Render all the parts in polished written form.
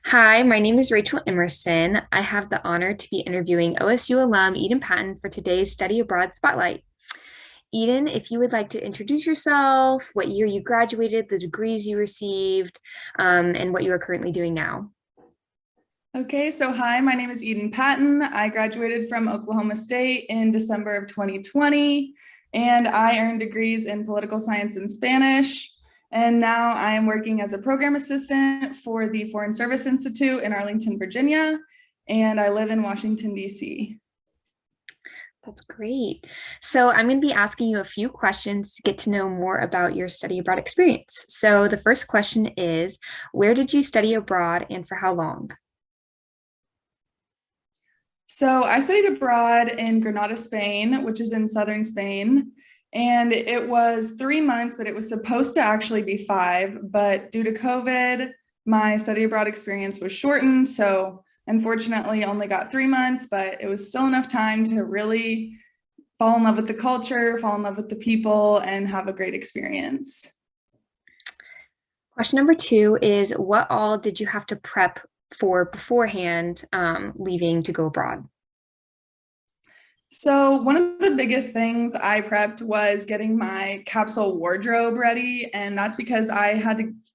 Hi, my name is Rachel Emerson. I have the honor to be interviewing OSU alum Eden Patton for today's Study Abroad Spotlight. Eden, if you would like to introduce yourself, what year you graduated, the degrees you received, and what you are currently doing now. Okay, so hi, my name is Eden Patton. I graduated from Oklahoma State in December of 2020, and I earned degrees in political science and Spanish. And now I am working as a program assistant for the Foreign Service Institute in Arlington, Virginia, and I live in Washington, D.C. That's great. So I'm going to be asking you a few questions to get to know more about your study abroad experience. So the first question is, where did you study abroad and for how long? So I studied abroad in Granada, Spain, which is in southern Spain. And it was 3 months, but it was supposed to actually be 5. But due to COVID, my study abroad experience was shortened. So unfortunately, only got 3 months, but it was still enough time to really fall in love with the culture, fall in love with the people, and have a great experience. Question number two is, what all did you have to prep for beforehand leaving to go abroad? So one of the biggest things I prepped was getting my capsule wardrobe ready. And that's because I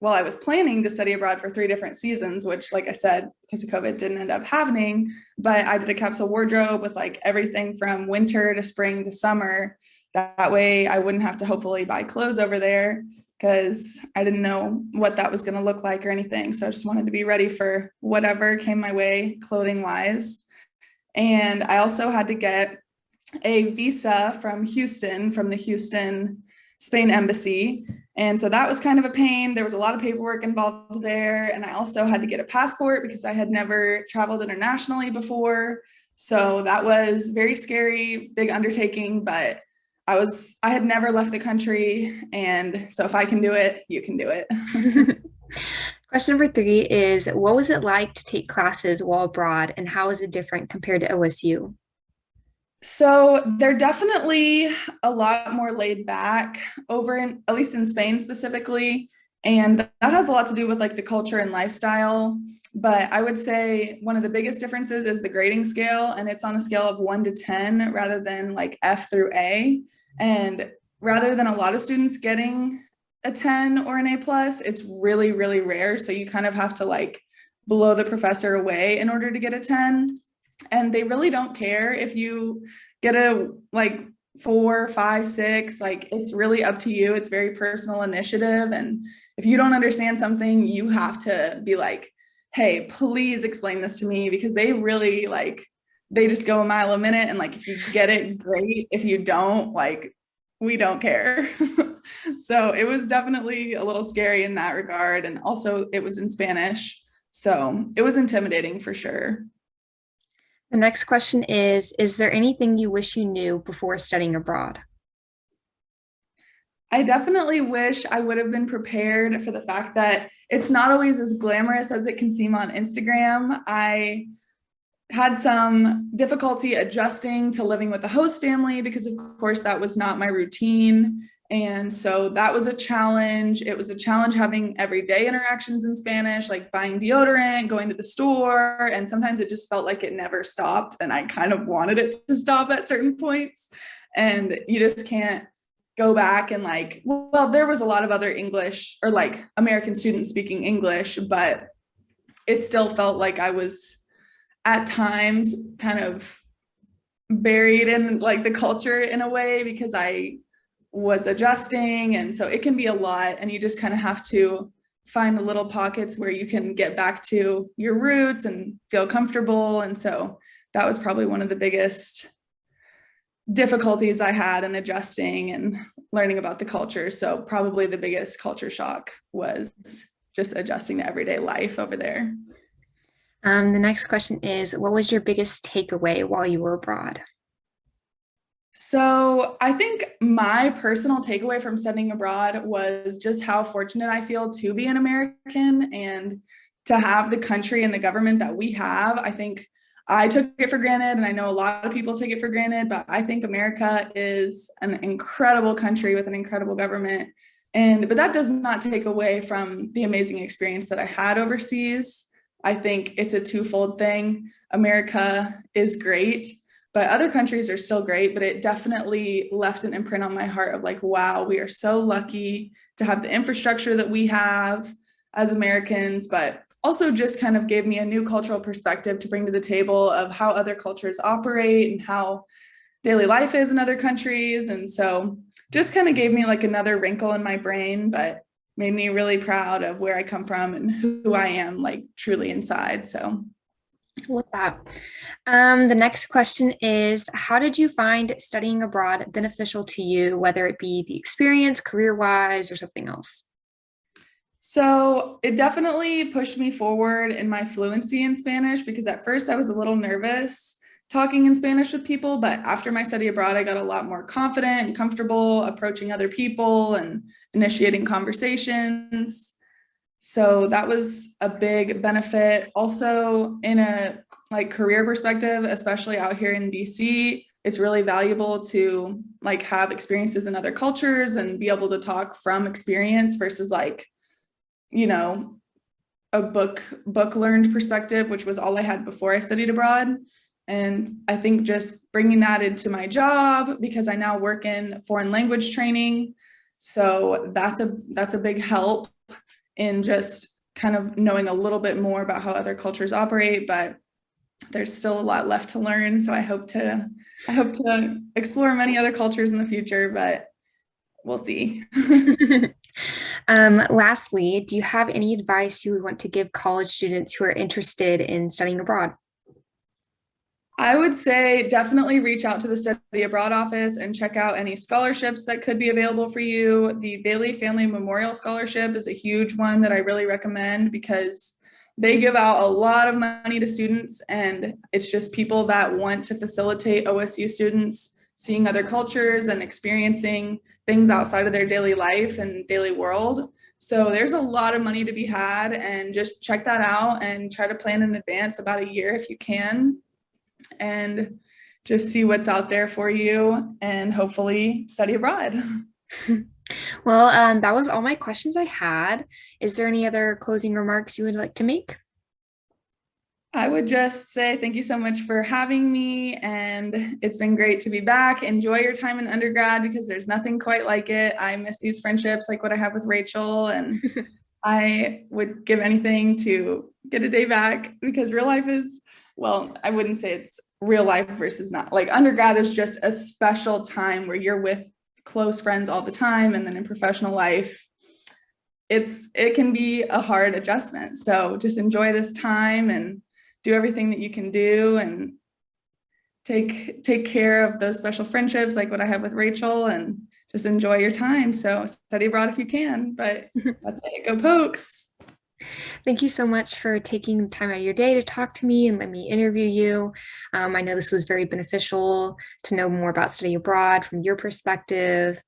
was planning to study abroad for 3 different seasons, which, like I said, because of COVID didn't end up happening. But I did a capsule wardrobe with like everything from winter to spring to summer. That way I wouldn't have to hopefully buy clothes over there because I didn't know what that was going to look like or anything. So I just wanted to be ready for whatever came my way clothing wise. And I also had to get a visa from Houston, from the Houston, Spain embassy. And so that was kind of a pain. There was a lot of paperwork involved there. And I also had to get a passport because I had never traveled internationally before. So that was very scary, big undertaking, but I had never left the country. And so if I can do it, you can do it. Question number three is, what was it like to take classes while abroad, and how is it different compared to OSU? So they're definitely a lot more laid back over in, at least in Spain specifically. And that has a lot to do with like the culture and lifestyle. But I would say one of the biggest differences is the grading scale, and it's on a scale of 1 to 10 rather than like F through A. And rather than a lot of students getting a 10 or an A plus, it's really, really rare. So you kind of have to like blow the professor away in order to get a 10, and they really don't care if you get a like 4, 5, 6. Like it's really up to you. It's very personal initiative, and if you don't understand something, you have to be like, hey, please explain this to me, because they really like, they just go a mile a minute, and like if you get it, great. If you don't, like, we don't care. So it was definitely a little scary in that regard, and also it was in Spanish, so it was intimidating for sure. The next question is there anything you wish you knew before studying abroad? I definitely wish I would have been prepared for the fact that it's not always as glamorous as it can seem on Instagram. I had some difficulty adjusting to living with a host family because, of course, that was not my routine. And so that was a challenge. It was a challenge having everyday interactions in Spanish, like buying deodorant, going to the store. And sometimes it just felt like it never stopped. And I kind of wanted it to stop at certain points. And you just can't go back and like, well, there was a lot of other English or like American students speaking English, but it still felt like I was at times kind of buried in like the culture in a way because I was adjusting. And so it can be a lot, and you just kind of have to find the little pockets where you can get back to your roots and feel comfortable. And so that was probably one of the biggest difficulties I had in adjusting and learning about the culture. So probably the biggest culture shock was just adjusting to everyday life over there. The next question is, what was your biggest takeaway while you were abroad? So I think my personal takeaway from studying abroad was just how fortunate I feel to be an American and to have the country and the government that we have. I think I took it for granted, and I know a lot of people take it for granted, but I think America is an incredible country with an incredible government. But that does not take away from the amazing experience that I had overseas. I think it's a twofold thing. America is great, but other countries are still great, but it definitely left an imprint on my heart of like, wow, we are so lucky to have the infrastructure that we have as Americans, but also just kind of gave me a new cultural perspective to bring to the table of how other cultures operate and how daily life is in other countries. And so just kind of gave me like another wrinkle in my brain, but made me really proud of where I come from and who I am, like truly inside. So With that. The next question is, how did you find studying abroad beneficial to you, whether it be the experience, career-wise, or something else? So it definitely pushed me forward in my fluency in Spanish because at first I was a little nervous talking in Spanish with people, but after my study abroad, I got a lot more confident and comfortable approaching other people and initiating conversations. So that was a big benefit. Also, in a like career perspective, especially out here in DC, it's really valuable to like have experiences in other cultures and be able to talk from experience versus like, you know, a book learned perspective, which was all I had before I studied abroad. And I think just bringing that into my job because I now work in foreign language training. So that's a big help in just kind of knowing a little bit more about how other cultures operate, but there's still a lot left to learn. So I hope to explore many other cultures in the future, but we'll see. Lastly, do you have any advice you would want to give college students who are interested in studying abroad? I would say definitely reach out to the study abroad office and check out any scholarships that could be available for you. The Bailey Family Memorial Scholarship is a huge one that I really recommend because they give out a lot of money to students, and it's just people that want to facilitate OSU students seeing other cultures and experiencing things outside of their daily life and daily world. So there's a lot of money to be had, and just check that out and try to plan in advance about a year if you can, and just see what's out there for you and hopefully study abroad. Well, that was all my questions I had. Is there any other closing remarks you would like to make? I would just say thank you so much for having me, and it's been great to be back. Enjoy your time in undergrad because there's nothing quite like it. I miss these friendships like what I have with Rachel, and I would give anything to get a day back because real life is, well, I wouldn't say it's real life versus not. Like undergrad is just a special time where you're with close friends all the time. And then in professional life, it can be a hard adjustment. So just enjoy this time and do everything that you can do and take care of those special friendships like what I have with Rachel, and just enjoy your time. So study abroad if you can, but that's it. Go Pokes. Thank you so much for taking time out of your day to talk to me and let me interview you. I know this was very beneficial to know more about study abroad from your perspective.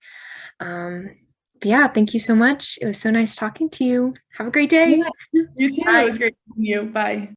But yeah, thank you so much. It was so nice talking to you. Have a great day. Yeah, you too. It Bye. was great meeting you. Bye.